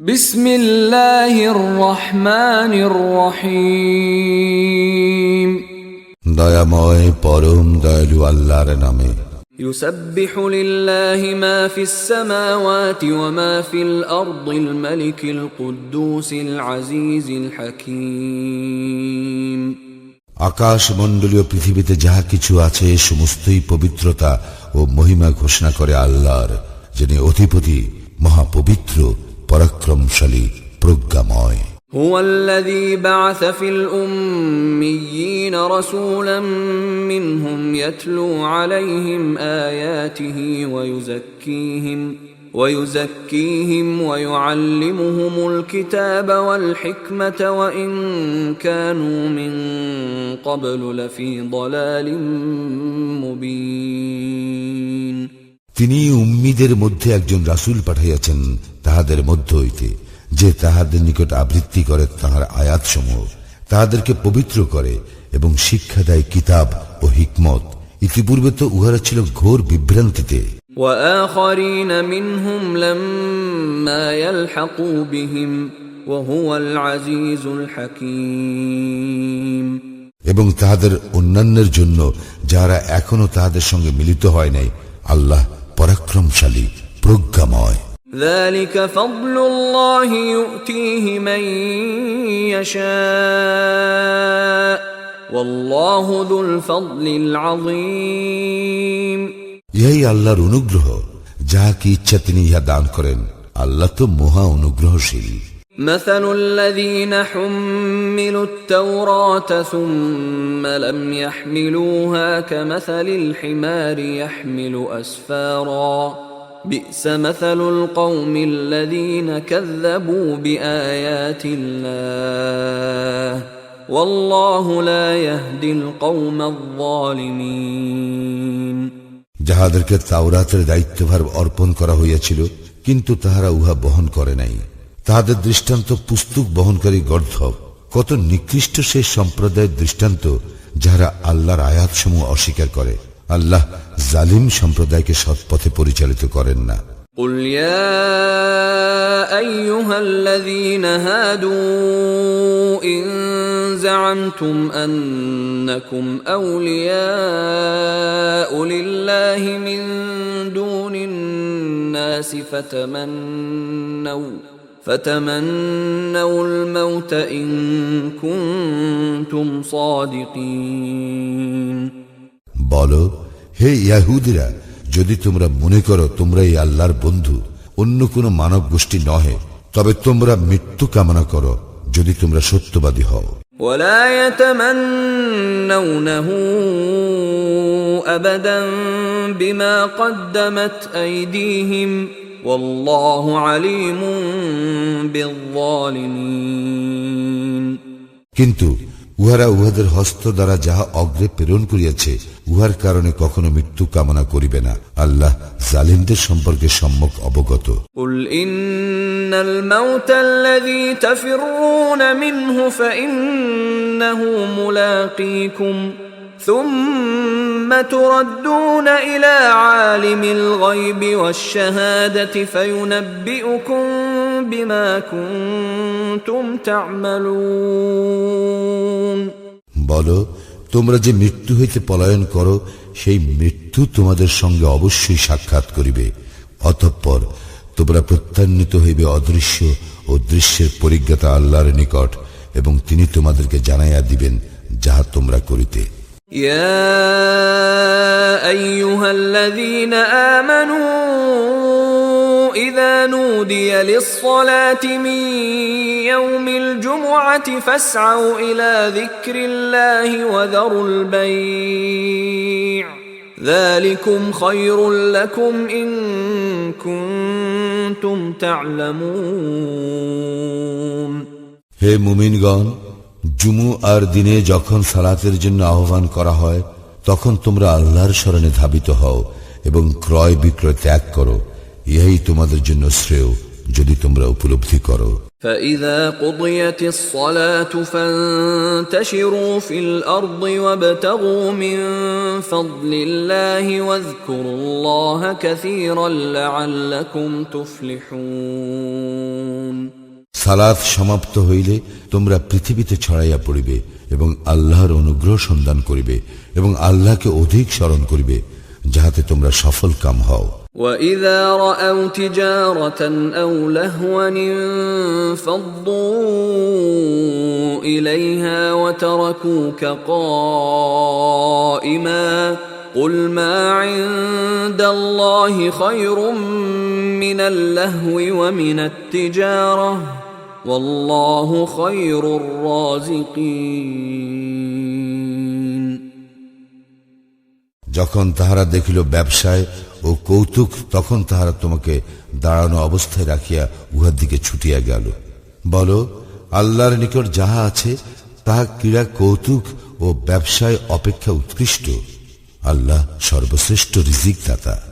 বিসমিল্লাহির রহমানির রহিম। দয়াময় পরম দয়ালু আল্লাহর নামে। ইউসাব্বিহু লিল্লাহি মা ফিস সামাওয়াতি ওয়া মা ফিল আরদিল মালিকিল কুদ্দুসিল আজিজিল হাকীম। আকাশ মণ্ডলীয় পৃথিবীতে যাহা কিছু আছে সমস্তই পবিত্রতা ও মহিমা ঘোষণা করে আল্লাহর, যিনি অধিপতি, মহাপবিত্র, পরাক্রমশালী, প্রজ্ঞাময়। হুয়াল্লাযী বা'আসা ফিল উম্মিয়্যিনা রাসূলাম মিনহুম ইয়াতলু আলাইহিম আয়াতিহি ওয়া ইউযাক্কিহিম ওয়া ইউআল্লিমুহুমুল কিতাবা ওয়াল হিকমাতা ওয়া ইন কানূ মিন ক্বাবলু লাফী দালালিম মুবিন। তিনি উম্মীদের মধ্যে একজন রাসূল পাঠাইয়াছেন তাহাদের মধ্য হইতে, যে তাহাদের নিকট আবৃত্তি করে তাহার আয়াতসমূহ, তাহাদেরকে পবিত্র করে এবং শিক্ষা দেয় কিতাব ও হিকমত। ইতিপূর্বে তো উহারা ছিল ঘোর বিভ্রান্তিতে। وآخرين منهم لما يلحقوا بهم وهو العزيز الحكيم। এবং তাহাদের অন্যান্যের জন্য যারা এখনো তাহাদের সঙ্গে মিলিত হয় নাই, আল্লাহ পরাক্রমশালী, প্রজ্ঞাময়। ذلك فضل الله يؤتيه من يشاء والله ذو الفضل العظيم। ইহাই আল্লাহর অনুগ্রহ, যাহাকে ইচ্ছা তিনি ইহা দান করেন। আল্লাহ তো মহা অনুগ্রহশীল। مثل الذين حملوا التوراة ثم لم يحملوها كمثل الحمار يحمل أسفارا بئس مثل القوم الذين كذبوا بآيات الله والله لا يهدي القوم الظالمين। যাহাদেরকে তাওরাতের দায়িত্বভার অর্পণ করা হইয়াছিল কিন্তু তাহারা উহা বহন করে নাই, তাহাদের দৃষ্টান্ত পুস্তক বহনকারী গর্ধব। কত নিকৃষ্ট সেই সম্প্রদায়ের দৃষ্টান্ত যাহারা আল্লাহর আয়াতসমূহ অস্বীকার করে। আল্লাহ জালিম সম্প্রদায়কে সৎপথে পরিচালিত করেন না। قل يا أيها الذين هادوا إن زعمتم أنكم أولياء لله من دون الناس فتمنوا الموت إن كنتم صادقين। বলো, হে ইহুদীরা, যদি তোমরা মনে করো তোমরাই আল্লাহর বন্ধু, অন্য কোন মানব গোষ্ঠী নহে, তবে তোমরা মৃত্যু কামনা করো যদি তোমরা সত্যবাদী হও। ولا يتمنونه أبدا بما قدمت أيديهم والله عليم بالظالمين। কিন্তু উহারা উহাদের হস্ত দ্বারা যাহা অগ্রে প্রেরণ করিয়াছে উহার কারণে কখনো মৃত্যু কামনা করিবে না। আল্লাহ জালিমদের সম্পর্কে সম্যক অবগত। قل إن الموت الذي تفرون منه فإنه ملاقيكم ثم تردون إلى عالم الغيب والشهادة فينبئكم بما كنتم تعملون। বলো, তোমরা যে মৃত্যু হইতে পলায়ন করো সেই মৃত্যু তোমাদের সঙ্গে অবশ্যই সাক্ষাৎ করিবে। অতঃপর তোমরা প্রত্যান্বিত হইবে অদৃশ্য ও দৃশ্যের পরিজ্ঞাতা আল্লাহর নিকট, এবং তিনি তোমাদেরকে জানাইয়া দিবেন যাহা তোমরা করিতে। يا أيها الذين آمنوا إذا نودي للصلاة من يوم الجمعة فاسعوا إلى ذكر الله وذروا البيع ذلكم خير لكم إن كنتم تعلمون। হে মুমিনগণ, জুমুআর দিনে যখন সালাতের জন্য আহ্বান করা হয় তখন তোমরা আল্লাহর শরণে ধাবিত হও এবং ক্রয় বিক্রয় ত্যাগ করো। ইহাই তোমাদের জন্য শ্রেয় যদি তোমরা উপলব্ধি করো। فإذا قضيت الصلاة فانتشروا في الأرض وابتغوا من فضل الله واذكروا الله كثيرا لعلكم تفلحون সালাত সমাপ্ত হইলে তোমরা পৃথিবীতে ছড়াইয়া পড়িবে এবং আল্লাহর অনুগ্রহ সন্ধান করিবে এবং আল্লাহকে অধিক স্মরণ করিবে যাহাতে তোমরা সফল কাম হও। وَإِذَا رَأَوْا تِجَارَةً أَوْ لَهْوًا انفَضُّوا إِلَيْهَا وَتَرَكُوكَ قَائِمًا قُلْ مَا عِندَ اللَّهِ خَيْرٌ مِّنَ اللَّهْوِ وَمِنَ التِّجَارَةِ وَاللَّهُ خَيْرُ الرَّازِقِينَ যখন তাহারা দেখিল ব্যবসায় ও কৌতুক, তখন তাহারা তোমাকে দাঁড়ানো অবস্থায় রাখিয়া উহার দিকে ছুটিয়া গেল। বলো, আল্লাহর নিকট যাহা আছে তাহা ক্রীড়া কৌতুক ও ব্যবসায় অপেক্ষা উৎকৃষ্ট। আল্লাহ সর্বশ্রেষ্ঠ রিজিক দাতা।